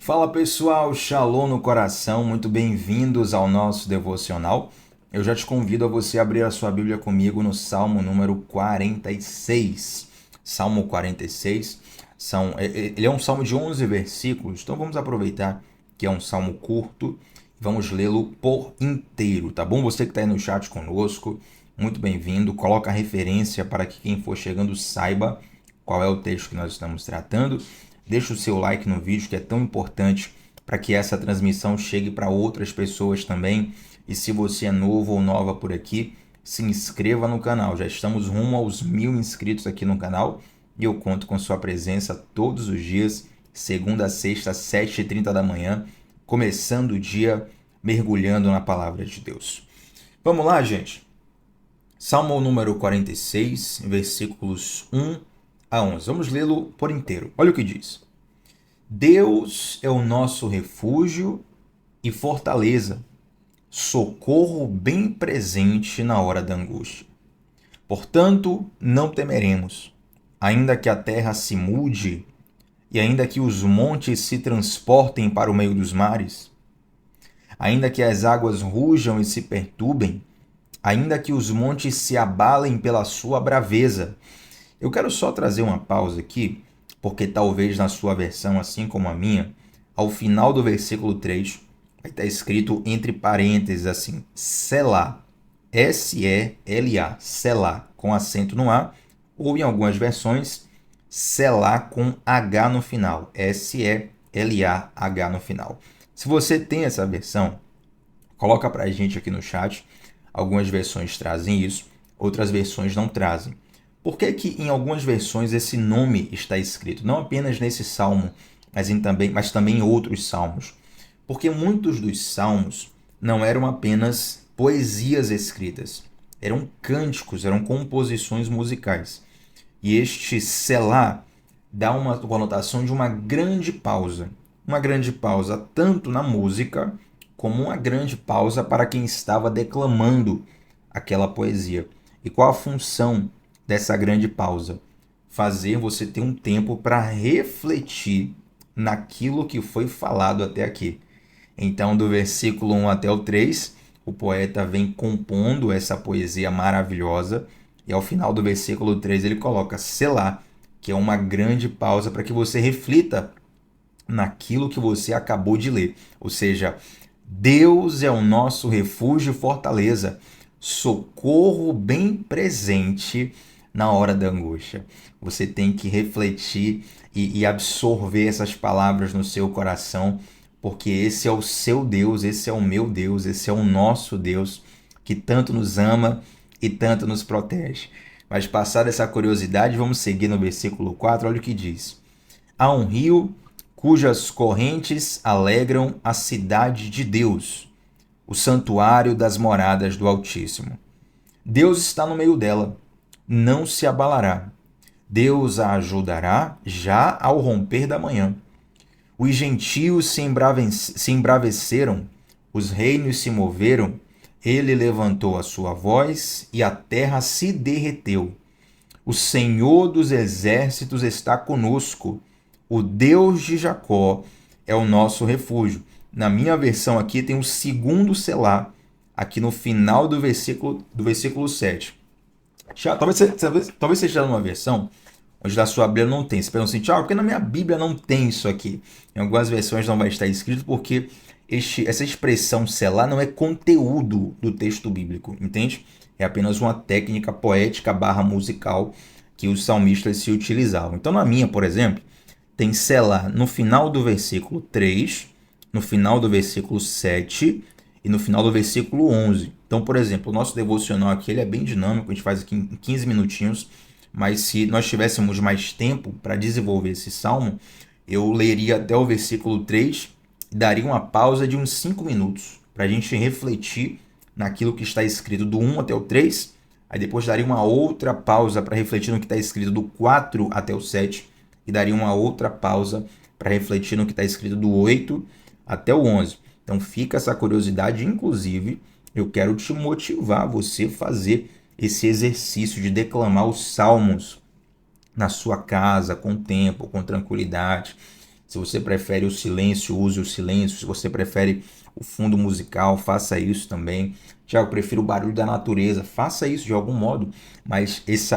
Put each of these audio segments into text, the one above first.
Fala pessoal, Shalom no coração, muito bem-vindos ao nosso devocional. Eu já te convido a você abrir a sua Bíblia comigo no Salmo número 46. Salmo 46, ele é um salmo de 11 versículos, então vamos aproveitar que é um salmo curto e vamos lê-lo por inteiro, tá bom? Você que está aí no chat conosco, muito bem-vindo. Coloca a referência para que quem for chegando saiba qual é o texto que nós estamos tratando. Deixa o seu like no vídeo, que é tão importante para que essa transmissão chegue para outras pessoas também. E se você é novo ou nova por aqui, se inscreva no canal. Já estamos rumo aos 1000 inscritos aqui no canal e eu conto com sua presença todos os dias, segunda a sexta, 7h30 da manhã, começando o dia mergulhando na palavra de Deus. Vamos lá, gente? Salmo número 46, versículos 1 a 11. Vamos lê-lo por inteiro. Olha o que diz. Deus é o nosso refúgio e fortaleza, socorro bem presente na hora da angústia. Portanto, não temeremos, ainda que a terra se mude e ainda que os montes se transportem para o meio dos mares, ainda que as águas rujam e se perturbem, ainda que os montes se abalem pela sua braveza. Eu quero só trazer uma pausa aqui, porque talvez na sua versão, assim como a minha, ao final do versículo 3, vai estar escrito entre parênteses assim, Selá, S-E-L-A, Selá, com acento no A, ou em algumas versões, Selá com H no final, S-E-L-A-H no final. Se você tem essa versão, coloca pra gente aqui no chat. Algumas versões trazem isso, outras versões não trazem. Por que que em algumas versões esse nome está escrito? Não apenas nesse salmo, mas também em outros salmos. Porque muitos dos salmos não eram apenas poesias escritas, eram cânticos, eram composições musicais. E este Selá dá uma conotação de uma grande pausa tanto na música como uma grande pausa para quem estava declamando aquela poesia. E qual a função dessa grande pausa? Fazer você ter um tempo para refletir naquilo que foi falado até aqui. Então, do versículo 1 até o 3, o poeta vem compondo essa poesia maravilhosa, e ao final do versículo 3 ele coloca Selá, que é uma grande pausa para que você reflita naquilo que você acabou de ler. Ou seja, Deus é o nosso refúgio e fortaleza, socorro bem presente na hora da angústia. Você tem que refletir e absorver essas palavras no seu coração, porque esse é o seu Deus, esse é o meu Deus, esse é o nosso Deus, que tanto nos ama e tanto nos protege. Mas passada essa curiosidade, vamos seguir no versículo 4, olha o que diz. Há um rio cujas correntes alegram a cidade de Deus, o santuário das moradas do Altíssimo. Deus está no meio dela, não se abalará. Deus a ajudará já ao romper da manhã. Os gentios se embraveceram, os reinos se moveram, ele levantou a sua voz e a terra se derreteu. O Senhor dos exércitos está conosco. O Deus de Jacó é o nosso refúgio. Na minha versão aqui tem o segundo Selá, aqui no final do versículo 7. Talvez você esteja numa versão onde na sua Bíblia não tem. Você pergunta assim, Tiago, porque na minha Bíblia não tem isso aqui? Em algumas versões não vai estar escrito porque essa expressão Selá não é conteúdo do texto bíblico, entende? É apenas uma técnica poética / musical que os salmistas se utilizavam. Então na minha, por exemplo, tem Selá no final do versículo 3, no final do versículo 7 e no final do versículo 11. Então, por exemplo, o nosso devocional aqui ele é bem dinâmico, a gente faz aqui em 15 minutinhos, mas se nós tivéssemos mais tempo para desenvolver esse salmo, eu leria até o versículo 3 e daria uma pausa de uns 5 minutos para a gente refletir naquilo que está escrito do 1 até o 3, aí depois daria uma outra pausa para refletir no que está escrito do 4 até o 7, e daria uma outra pausa para refletir no que está escrito do 8 até o 11. Então fica essa curiosidade, inclusive eu quero te motivar a você fazer esse exercício de declamar os salmos na sua casa, com tempo, com tranquilidade. Se você prefere o silêncio, use o silêncio. Se você prefere o fundo musical, faça isso também. Tiago, eu prefiro o barulho da natureza, faça isso de algum modo. Mas esse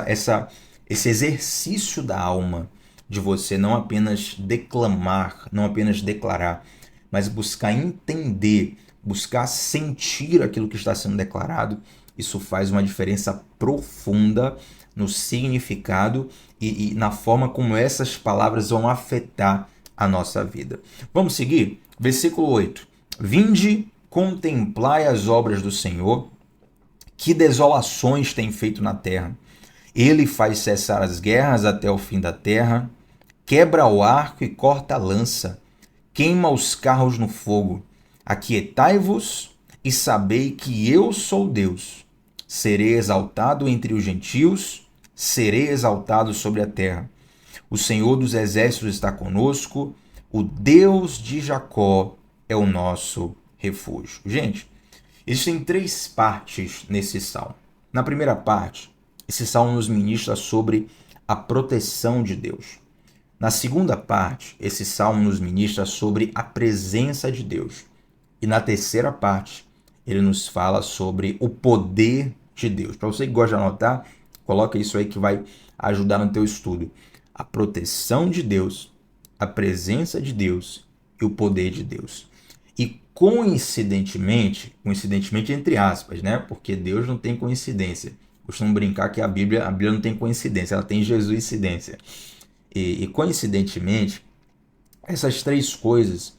exercício da alma, de você não apenas declamar, não apenas declarar, mas buscar entender, buscar sentir aquilo que está sendo declarado, isso faz uma diferença profunda no significado e na forma como essas palavras vão afetar a nossa vida. Vamos seguir? Versículo 8. Vinde, contemplai as obras do Senhor, que desolações tem feito na terra. Ele faz cessar as guerras até o fim da terra, quebra o arco e corta a lança, queima os carros no fogo. Aquietai-vos e sabei que eu sou Deus. Serei exaltado entre os gentios, serei exaltado sobre a terra. O Senhor dos exércitos está conosco, o Deus de Jacó é o nosso refúgio. Gente, existem três partes nesse salmo. Na primeira parte, esse salmo nos ministra sobre a proteção de Deus. Na segunda parte, esse salmo nos ministra sobre a presença de Deus. E na terceira parte, ele nos fala sobre o poder de Deus. Para você que gosta de anotar, coloca isso aí que vai ajudar no teu estudo. A proteção de Deus, a presença de Deus e o poder de Deus. E coincidentemente entre aspas, né? Porque Deus não tem coincidência. Costumo brincar que a Bíblia não tem coincidência, ela tem Jesuicidência. E coincidentemente, essas três coisas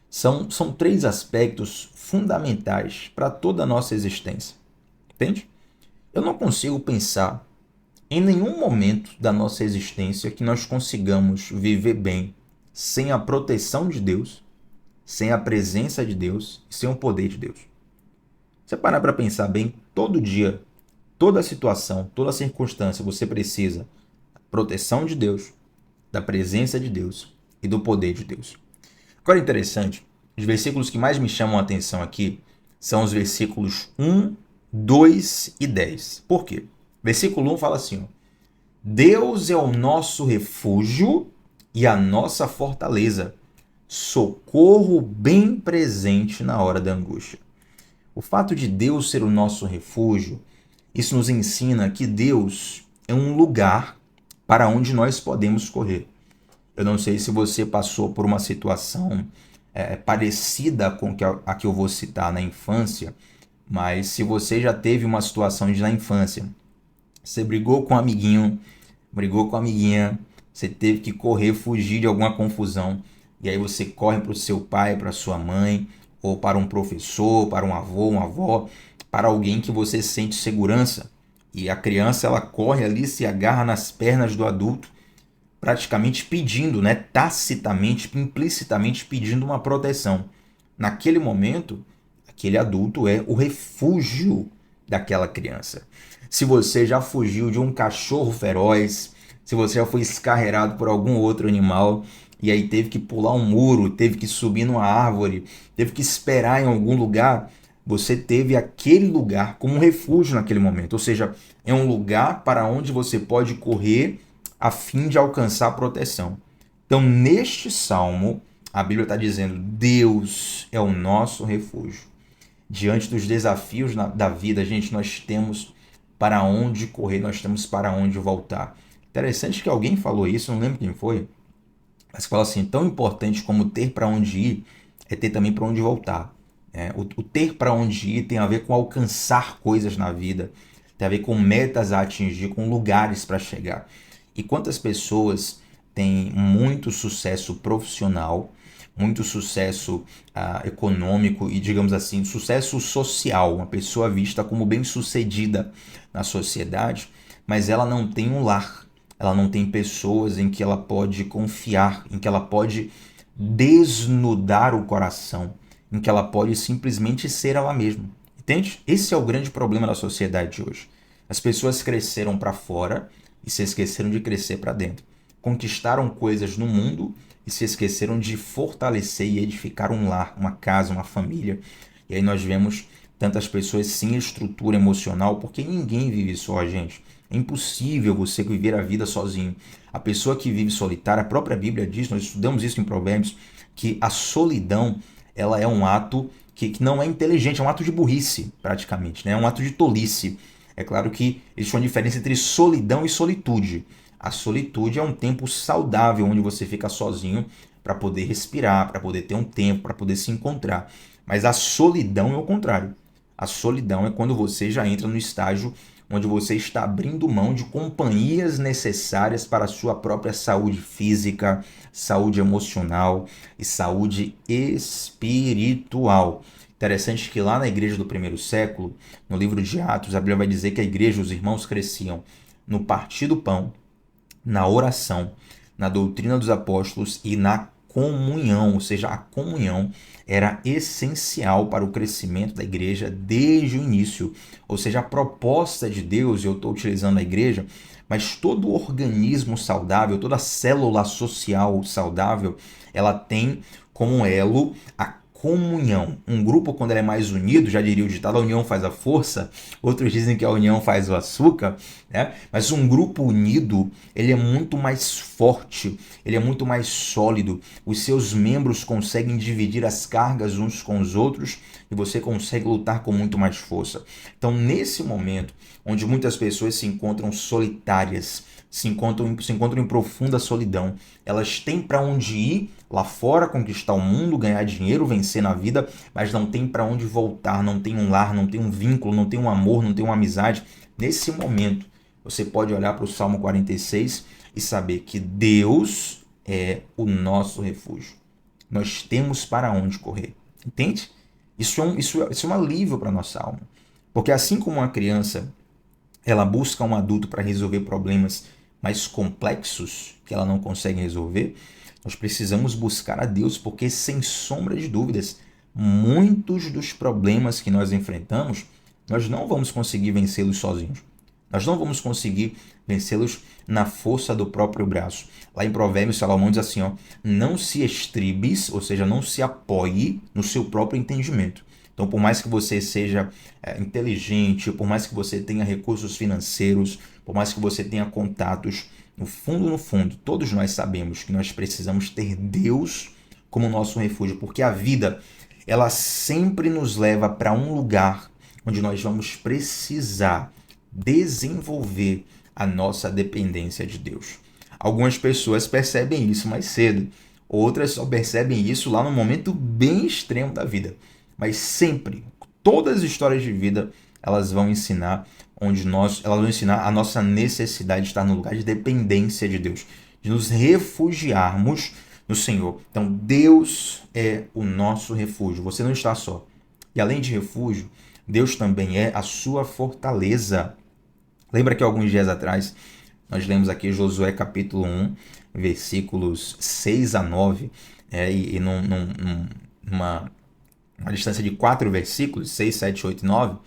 são três aspectos fundamentais para toda a nossa existência. Entende? Eu não consigo pensar em nenhum momento da nossa existência que nós consigamos viver bem sem a proteção de Deus, sem a presença de Deus e sem o poder de Deus. Você parar para pensar bem, todo dia, toda situação, toda circunstância, você precisa da proteção de Deus, da presença de Deus e do poder de Deus. Agora é interessante, os versículos que mais me chamam a atenção aqui são os versículos 1, 2 e 10. Por quê? Versículo 1 fala assim, ó, Deus é o nosso refúgio e a nossa fortaleza, socorro bem presente na hora da angústia. O fato de Deus ser o nosso refúgio, isso nos ensina que Deus é um lugar para onde nós podemos correr. Eu não sei se você passou por uma situação parecida com a que eu vou citar na infância, mas se você já teve uma situação na infância, você brigou com um amiguinho, brigou com a amiguinha, você teve que correr, fugir de alguma confusão, e aí você corre para o seu pai, para sua mãe, ou para um professor, para um avô, uma avó, para alguém que você sente segurança. E a criança, ela corre ali, se agarra nas pernas do adulto, praticamente pedindo, né, tacitamente, implicitamente pedindo uma proteção. Naquele momento, aquele adulto é o refúgio daquela criança. Se você já fugiu de um cachorro feroz, se você já foi escarreado por algum outro animal e aí teve que pular um muro, teve que subir numa árvore, teve que esperar em algum lugar, você teve aquele lugar como um refúgio naquele momento. Ou seja, é um lugar para onde você pode correr a fim de alcançar proteção. Então, neste salmo, a Bíblia está dizendo, Deus é o nosso refúgio. Diante dos desafios da vida, gente, nós temos para onde correr, nós temos para onde voltar. Interessante que alguém falou isso, não lembro quem foi, mas fala assim, tão importante como ter para onde ir, é ter também para onde voltar. O ter para onde ir tem a ver com alcançar coisas na vida, tem a ver com metas a atingir, com lugares para chegar. E quantas pessoas têm muito sucesso profissional, muito sucesso econômico e, digamos assim, sucesso social, uma pessoa vista como bem-sucedida na sociedade, mas ela não tem um lar, ela não tem pessoas em que ela pode confiar, em que ela pode desnudar o coração, em que ela pode simplesmente ser ela mesma. Entende? Esse é o grande problema da sociedade de hoje. As pessoas cresceram para fora e se esqueceram de crescer para dentro. Conquistaram coisas no mundo e se esqueceram de fortalecer e edificar um lar, uma casa, uma família. E aí nós vemos tantas pessoas sem estrutura emocional, porque ninguém vive só, gente. É impossível você viver a vida sozinho. A pessoa que vive solitária, a própria Bíblia diz, nós estudamos isso em Provérbios, que a solidão ela é um ato que não é inteligente, é um ato de burrice, praticamente, né? É um ato de tolice. É claro que existe uma diferença entre solidão e solitude. A solitude é um tempo saudável, onde você fica sozinho para poder respirar, para poder ter um tempo, para poder se encontrar. Mas a solidão é o contrário. A solidão é quando você já entra no estágio onde você está abrindo mão de companhias necessárias para a sua própria saúde física, saúde emocional e saúde espiritual. Interessante que lá na igreja do primeiro século, no livro de Atos, a Bíblia vai dizer que a igreja, os irmãos cresciam no partir do pão, na oração, na doutrina dos apóstolos e na comunhão, ou seja, a comunhão era essencial para o crescimento da igreja desde o início. Ou seja, a proposta de Deus, eu estou utilizando a igreja, mas todo organismo saudável, toda célula social saudável, ela tem como elo a comunhão. Um grupo, quando ele é mais unido, já diria o ditado, a união faz a força. Outros dizem que a união faz o açúcar, né? Mas um grupo unido, ele é muito mais forte, ele é muito mais sólido. Os seus membros conseguem dividir as cargas uns com os outros e você consegue lutar com muito mais força. Então, nesse momento, onde muitas pessoas se encontram solitárias, se encontram em profunda solidão, elas têm para onde ir lá fora, conquistar o mundo, ganhar dinheiro, vencer na vida, mas não tem para onde voltar, não tem um lar, não tem um vínculo, não tem um amor, não tem uma amizade. Nesse momento, você pode olhar para o Salmo 46 e saber que Deus é o nosso refúgio. Nós temos para onde correr. Entende? Isso é um alívio para a nossa alma. Porque assim como uma criança ela busca um adulto para resolver problemas mais complexos que ela não consegue resolver, nós precisamos buscar a Deus, porque sem sombra de dúvidas, muitos dos problemas que nós enfrentamos, nós não vamos conseguir vencê-los sozinhos. Nós não vamos conseguir vencê-los na força do próprio braço. Lá em Provérbios, Salomão diz assim, ó, não se estribes, ou seja, não se apoie no seu próprio entendimento. Então, por mais que você seja inteligente, por mais que você tenha recursos financeiros, por mais que você tenha contatos, no fundo, todos nós sabemos que nós precisamos ter Deus como nosso refúgio, porque a vida, ela sempre nos leva para um lugar onde nós vamos precisar desenvolver a nossa dependência de Deus. Algumas pessoas percebem isso mais cedo, outras só percebem isso lá no momento bem extremo da vida. Mas sempre, todas as histórias de vida, elas vão ensinar elas vão ensinar a nossa necessidade de estar no lugar de dependência de Deus, de nos refugiarmos no Senhor. Então, Deus é o nosso refúgio. Você não está só. E além de refúgio, Deus também é a sua fortaleza. Lembra que alguns dias atrás nós lemos aqui Josué capítulo 1, versículos 6 a 9, numa distância de 4 versículos, 6, 7, 8 e 9,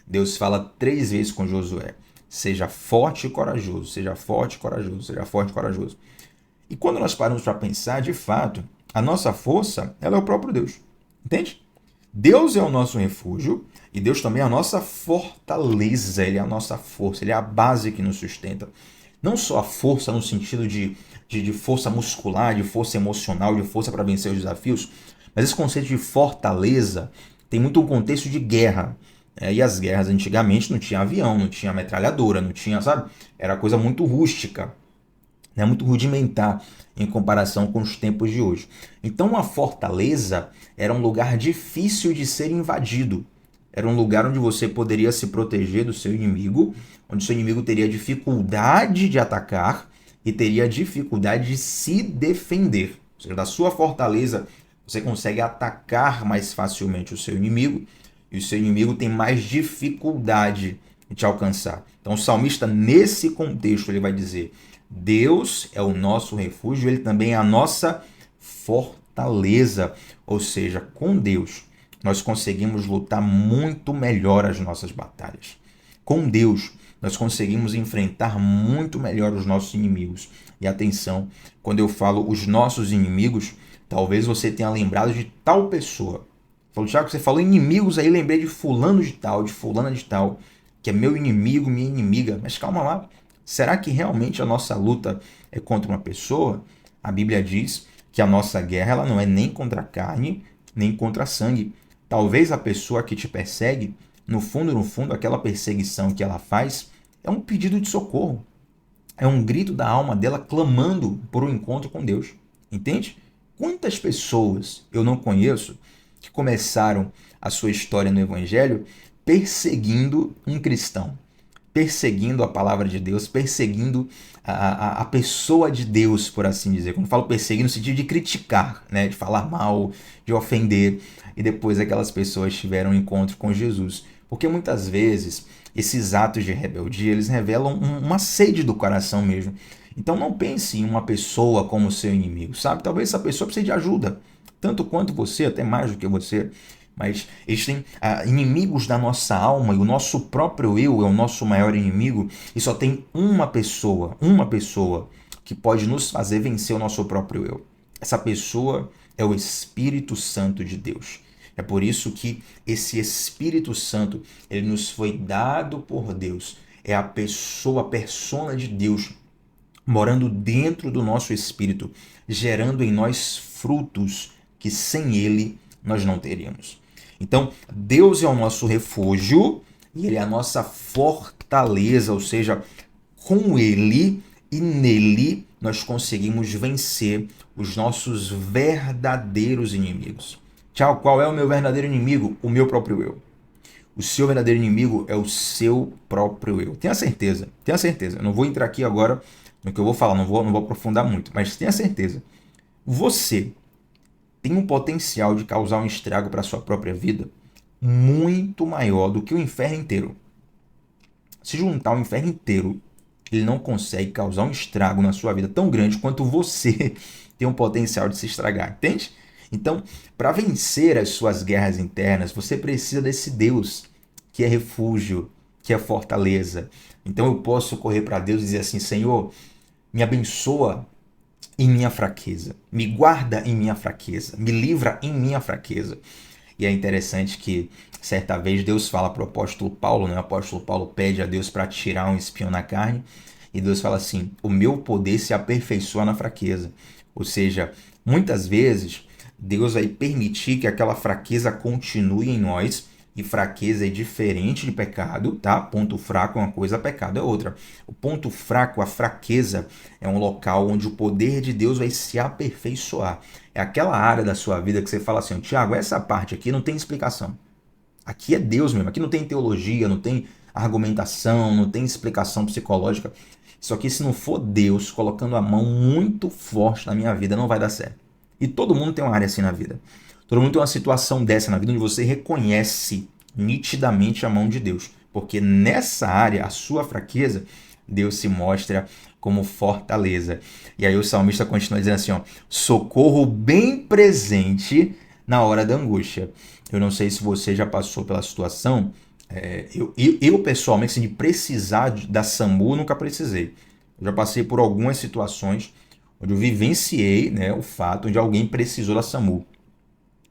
Deus fala 3 vezes com Josué. Seja forte e corajoso, seja forte e corajoso, seja forte e corajoso. E quando nós paramos para pensar, de fato, a nossa força, ela é o próprio Deus. Entende? Deus é o nosso refúgio e Deus também é a nossa fortaleza, Ele é a nossa força, Ele é a base que nos sustenta. Não só a força no sentido de força muscular, de força emocional, de força para vencer os desafios, mas esse conceito de fortaleza tem muito um contexto de guerra. E as guerras antigamente não tinha avião, não tinha metralhadora, não tinha, sabe? Era coisa muito rústica, né? Muito rudimentar em comparação com os tempos de hoje. Então uma fortaleza era um lugar difícil de ser invadido. Era um lugar onde você poderia se proteger do seu inimigo, onde o seu inimigo teria dificuldade de atacar e teria dificuldade de se defender. Ou seja, da sua fortaleza você consegue atacar mais facilmente o seu inimigo e o seu inimigo tem mais dificuldade de te alcançar. Então o salmista, nesse contexto, ele vai dizer: Deus é o nosso refúgio, Ele também é a nossa fortaleza. Ou seja, com Deus nós conseguimos lutar muito melhor as nossas batalhas. Com Deus nós conseguimos enfrentar muito melhor os nossos inimigos. E atenção, quando eu falo os nossos inimigos, talvez você tenha lembrado de tal pessoa. Falou, Tiago, você falou inimigos aí, lembrei de fulano de tal, de fulana de tal. que é meu inimigo, minha inimiga. Mas calma lá, será que realmente a nossa luta é contra uma pessoa? A Bíblia diz que a nossa guerra ela não é nem contra a carne, nem contra a sangue. Talvez a pessoa que te persegue, no fundo, aquela perseguição que ela faz é um pedido de socorro. É um grito da alma dela clamando por um encontro com Deus. Entende? Quantas pessoas eu não conheço que começaram a sua história no Evangelho perseguindo um cristão, perseguindo a palavra de Deus, perseguindo a pessoa de Deus, por assim dizer. Quando eu falo perseguir, no sentido de criticar, né? De falar mal, de ofender, e depois aquelas pessoas tiveram um encontro com Jesus. Porque muitas vezes esses atos de rebeldia, eles revelam uma sede do coração mesmo. Então não pense em uma pessoa como seu inimigo, sabe? Talvez essa pessoa precise de ajuda, tanto quanto você, até mais do que você. Mas existem inimigos da nossa alma e o nosso próprio eu é o nosso maior inimigo e só tem uma pessoa que pode nos fazer vencer o nosso próprio eu. Essa pessoa é o Espírito Santo de Deus. É por isso que esse Espírito Santo, ele nos foi dado por Deus. É a pessoa, a persona de Deus morando dentro do nosso espírito, gerando em nós frutos que sem ele nós não teríamos. Então, Deus é o nosso refúgio e ele é a nossa fortaleza, ou seja, com ele e nele nós conseguimos vencer os nossos verdadeiros inimigos. Tchau, qual é o meu verdadeiro inimigo? O meu próprio eu. O seu verdadeiro inimigo é o seu próprio eu. Tenha certeza, tenha certeza. Eu não vou entrar aqui agora no que eu vou falar, não vou aprofundar muito, mas tenha certeza. Você tem um potencial de causar um estrago para a sua própria vida muito maior do que o inferno inteiro. Se juntar o inferno inteiro, ele não consegue causar um estrago na sua vida tão grande quanto você tem um potencial de se estragar, entende? Então, para vencer as suas guerras internas, você precisa desse Deus que é refúgio, que é fortaleza. Então eu posso correr para Deus e dizer assim: Senhor, me abençoa em minha fraqueza, me guarda em minha fraqueza, me livra em minha fraqueza. E é interessante que certa vez Deus fala para o apóstolo Paulo, né? O apóstolo Paulo pede a Deus para tirar um espinho na carne, e Deus fala assim: o meu poder se aperfeiçoa na fraqueza. Ou seja, muitas vezes Deus vai permitir que aquela fraqueza continue em nós, e fraqueza é diferente de pecado, tá? Ponto fraco é uma coisa, pecado é outra. O ponto fraco, a fraqueza, é um local onde o poder de Deus vai se aperfeiçoar. É aquela área da sua vida que você fala assim: Tiago, essa parte aqui não tem explicação. Aqui é Deus mesmo, aqui não tem teologia, não tem argumentação, não tem explicação psicológica. Isso aqui, se não for Deus colocando a mão muito forte na minha vida, não vai dar certo. E todo mundo tem uma área assim na vida. Todo mundo tem uma situação dessa na vida onde você reconhece nitidamente a mão de Deus. Porque nessa área, a sua fraqueza, Deus se mostra como fortaleza. E aí o salmista continua dizendo assim, ó: socorro bem presente na hora da angústia. Eu não sei se você já passou pela situação, eu pessoalmente, assim, de precisar da SAMU, nunca precisei. Eu já passei por algumas situações onde eu vivenciei, né, o fato de alguém precisou da SAMU.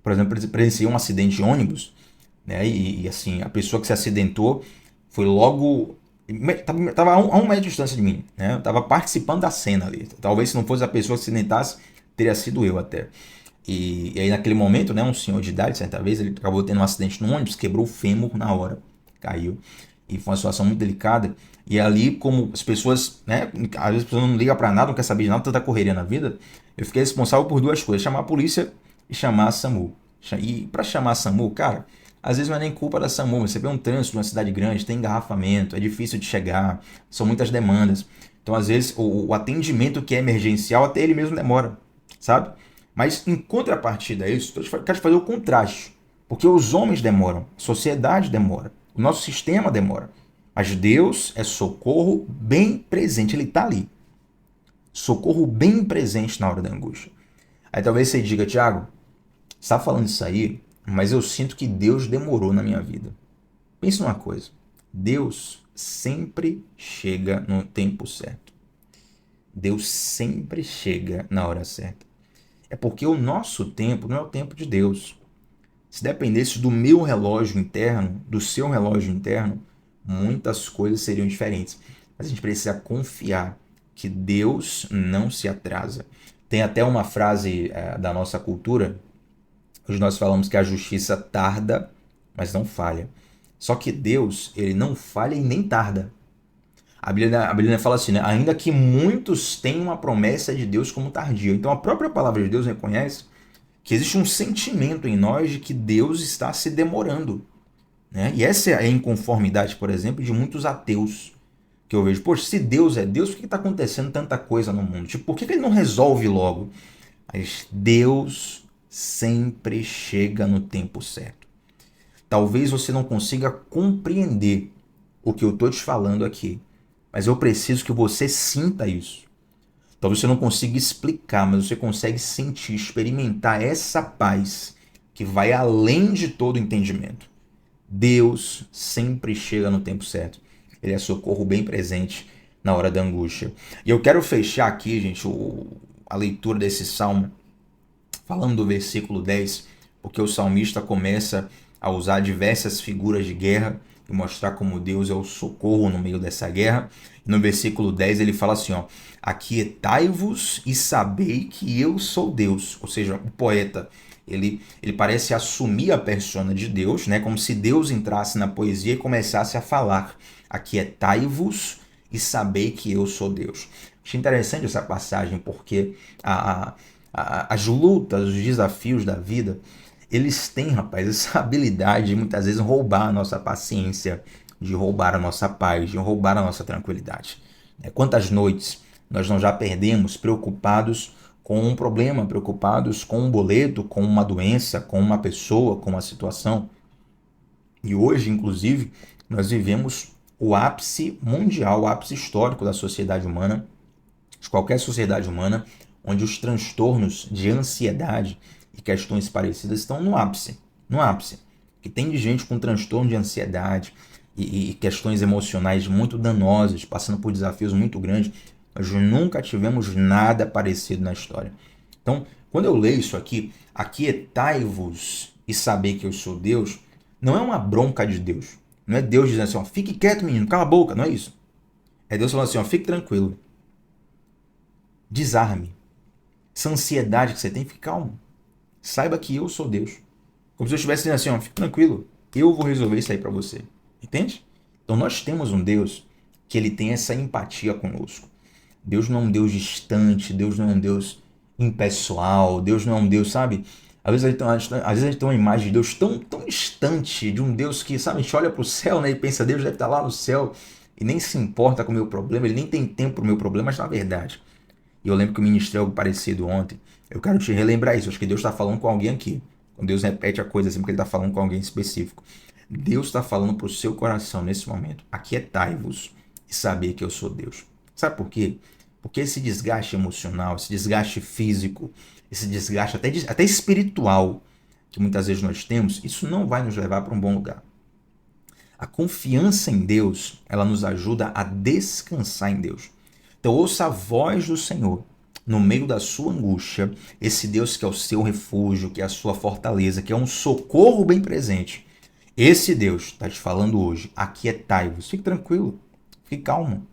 Por exemplo, presenciei um acidente de ônibus, né, e assim, a pessoa que se acidentou foi logo... Estava a um metro de distância de mim, né? Eu estava participando da cena ali. Talvez se não fosse a pessoa que se acidentasse, teria sido eu até. E aí naquele momento, né, um senhor de idade, certa vez, ele acabou tendo um acidente no ônibus, quebrou o fêmur na hora, caiu. E foi uma situação muito delicada. E ali, como as pessoas, né, às vezes as pessoas não ligam pra nada, não quer saber de nada, tanta correria na vida, eu fiquei responsável por duas coisas: chamar a polícia e chamar a SAMU. E para chamar a SAMU, cara, às vezes não é nem culpa da SAMU, você vê um trânsito de uma cidade grande, tem engarrafamento, é difícil de chegar, são muitas demandas. Então, às vezes, o atendimento que é emergencial, até ele mesmo demora, sabe? Mas em contrapartida a isso, eu quero fazer o contraste. Porque os homens demoram, a sociedade demora, o nosso sistema demora. Mas Deus é socorro bem presente, ele está ali. Socorro bem presente na hora da angústia. Aí talvez você diga: Tiago, você está falando isso aí, mas eu sinto que Deus demorou na minha vida. Pense numa coisa: Deus sempre chega no tempo certo. Deus sempre chega na hora certa. É porque o nosso tempo não é o tempo de Deus. Se dependesse do meu relógio interno, do seu relógio interno, muitas coisas seriam diferentes. Mas a gente precisa confiar que Deus não se atrasa. Tem até uma frase da nossa cultura, onde nós falamos que a justiça tarda, mas não falha. Só que Deus, ele não falha e nem tarda. A Bíblia fala assim, né? Ainda que muitos tenham a promessa de Deus como tardia. Então a própria palavra de Deus reconhece que existe um sentimento em nós de que Deus está se demorando, né? E essa é a inconformidade, por exemplo, de muitos ateus que eu vejo. Poxa, se Deus é Deus, por que está acontecendo tanta coisa no mundo? Tipo, por que ele não resolve logo? Mas Deus sempre chega no tempo certo. Talvez você não consiga compreender o que eu estou te falando aqui, mas eu preciso que você sinta isso. Talvez você não consiga explicar, mas você consegue sentir, experimentar essa paz que vai além de todo entendimento. Deus sempre chega no tempo certo. Ele é socorro bem presente na hora da angústia. E eu quero fechar aqui, gente, a leitura desse salmo, falando do versículo 10, porque o salmista começa a usar diversas figuras de guerra e mostrar como Deus é o socorro no meio dessa guerra. No versículo 10 ele fala assim, ó: aquietai-vos e sabei que eu sou Deus. Ou seja, o poeta, ele parece assumir a persona de Deus, né? Como se Deus entrasse na poesia e começasse a falar: aquietai-vos e sabei que eu sou Deus. Achei interessante essa passagem porque as lutas, os desafios da vida, eles têm, rapaz, essa habilidade de muitas vezes roubar a nossa paciência, de roubar a nossa paz, de roubar a nossa tranquilidade. Quantas noites nós não já perdemos preocupados com um problema, preocupados com um boleto, com uma doença, com uma pessoa, com uma situação. E hoje, inclusive, nós vivemos o ápice mundial, o ápice histórico da sociedade humana, de qualquer sociedade humana, onde os transtornos de ansiedade e questões parecidas estão no ápice. No ápice. Que tem de gente com transtorno de ansiedade e questões emocionais muito danosas, passando por desafios muito grandes. Nós nunca tivemos nada parecido na história. Então, quando eu leio isso aqui, aquietai-vos e saber que eu sou Deus, não é uma bronca de Deus. Não é Deus dizendo assim, ó, fique quieto, menino, cala a boca. Não é isso. É Deus falando assim, ó, fique tranquilo. Desarme. Essa ansiedade que você tem, fique calmo. Saiba que eu sou Deus. Como se eu estivesse dizendo assim, ó, fique tranquilo, eu vou resolver isso aí para você. Entende? Então nós temos um Deus que ele tem essa empatia conosco. Deus não é um Deus distante, Deus não é um Deus impessoal, Deus não é um Deus, sabe? Às vezes a gente tem uma imagem de Deus tão distante, de um Deus que, sabe, a gente olha para o céu, né, e pensa, Deus deve estar lá no céu e nem se importa com o meu problema, ele nem tem tempo para o meu problema, mas na verdade. E eu lembro que eu ministrei algo parecido ontem. Eu quero te relembrar isso. Acho que Deus está falando com alguém aqui. Quando Deus repete a coisa assim, porque ele está falando com alguém específico. Deus está falando para o seu coração nesse momento. Aquietai-vos e saber que eu sou Deus. Sabe por quê? Porque esse desgaste emocional, esse desgaste físico, esse desgaste até espiritual que muitas vezes nós temos, isso não vai nos levar para um bom lugar. A confiança em Deus, ela nos ajuda a descansar em Deus. Então ouça a voz do Senhor no meio da sua angústia, esse Deus que é o seu refúgio, que é a sua fortaleza, que é um socorro bem presente. Esse Deus está te falando hoje, aquietai-vos, fique tranquilo, fique calmo.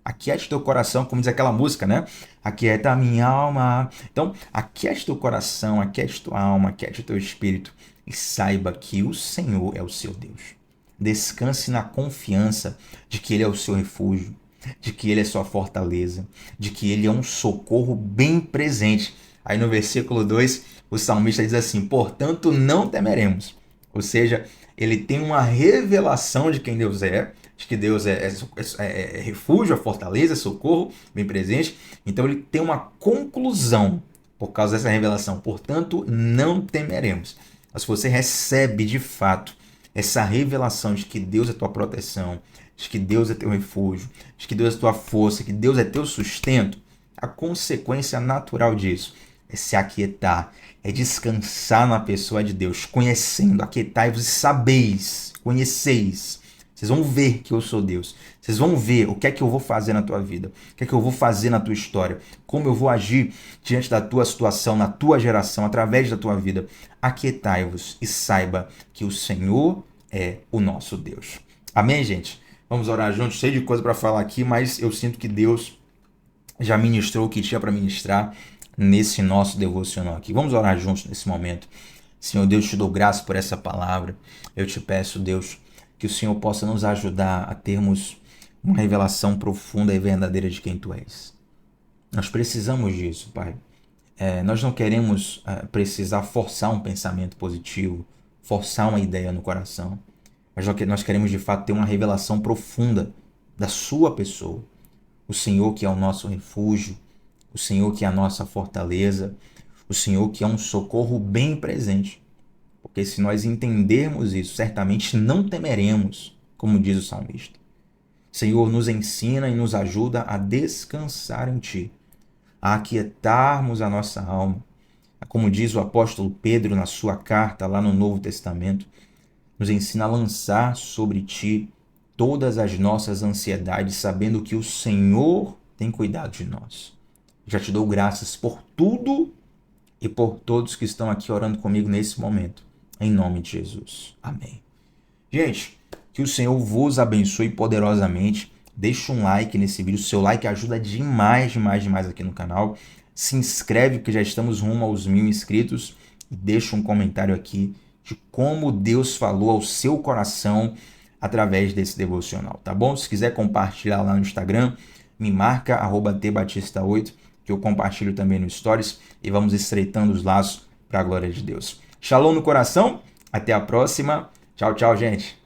Aquiete teu coração, como diz aquela música, né? Aquieta a minha alma. Então, aquiete teu coração, aquiete tua alma, aquiete teu espírito e saiba que o Senhor é o seu Deus. Descanse na confiança de que Ele é o seu refúgio, de que Ele é sua fortaleza, de que Ele é um socorro bem presente. Aí no versículo 2, o salmista diz assim, portanto não temeremos. Ou seja, ele tem uma revelação de quem Deus é, de que Deus é refúgio, é fortaleza, é socorro, bem presente. Então ele tem uma conclusão por causa dessa revelação. Portanto, não temeremos. Mas se você recebe de fato essa revelação de que Deus é tua proteção, de que Deus é teu refúgio, de que Deus é tua força, que Deus é teu sustento, a consequência natural disso é se aquietar, é descansar na pessoa de Deus, conhecendo, aquietai-vos e sabeis, conheceis. Vocês vão ver que eu sou Deus. Vocês vão ver o que é que eu vou fazer na tua vida, o que é que eu vou fazer na tua história, como eu vou agir diante da tua situação, na tua geração, através da tua vida. Aquietai-vos e saiba que o Senhor é o nosso Deus. Amém, gente? Vamos orar juntos, cheio de coisa para falar aqui, mas eu sinto que Deus já ministrou o que tinha para ministrar nesse nosso devocional aqui. Vamos orar juntos nesse momento. Senhor Deus, te dou graça por essa palavra. Eu te peço, Deus, que o Senhor possa nos ajudar a termos uma revelação profunda e verdadeira de quem Tu és. Nós precisamos disso, Pai. Nós não queremos precisar forçar um pensamento positivo, forçar uma ideia no coração, mas nós queremos de fato ter uma revelação profunda da Sua pessoa. O Senhor que é o nosso refúgio, o Senhor que é a nossa fortaleza, o Senhor que é um socorro bem presente. Porque se nós entendermos isso, certamente não temeremos, como diz o salmista. Senhor, nos ensina e nos ajuda a descansar em Ti, a aquietarmos a nossa alma. Como diz o apóstolo Pedro na sua carta lá no Novo Testamento, nos ensina a lançar sobre Ti todas as nossas ansiedades, sabendo que o Senhor tem cuidado de nós. Já te dou graças por tudo e por todos que estão aqui orando comigo nesse momento. Em nome de Jesus. Amém. Gente, que o Senhor vos abençoe poderosamente. Deixa um like nesse vídeo. O seu like ajuda demais, demais, demais aqui no canal. Se inscreve que já estamos rumo aos 1000 inscritos. E deixa um comentário aqui de como Deus falou ao seu coração através desse devocional, tá bom? Se quiser compartilhar lá no Instagram, me marca, @tbatista8, que eu compartilho também no Stories e vamos estreitando os laços para a glória de Deus. Shalom no coração, até a próxima. Tchau, tchau, gente.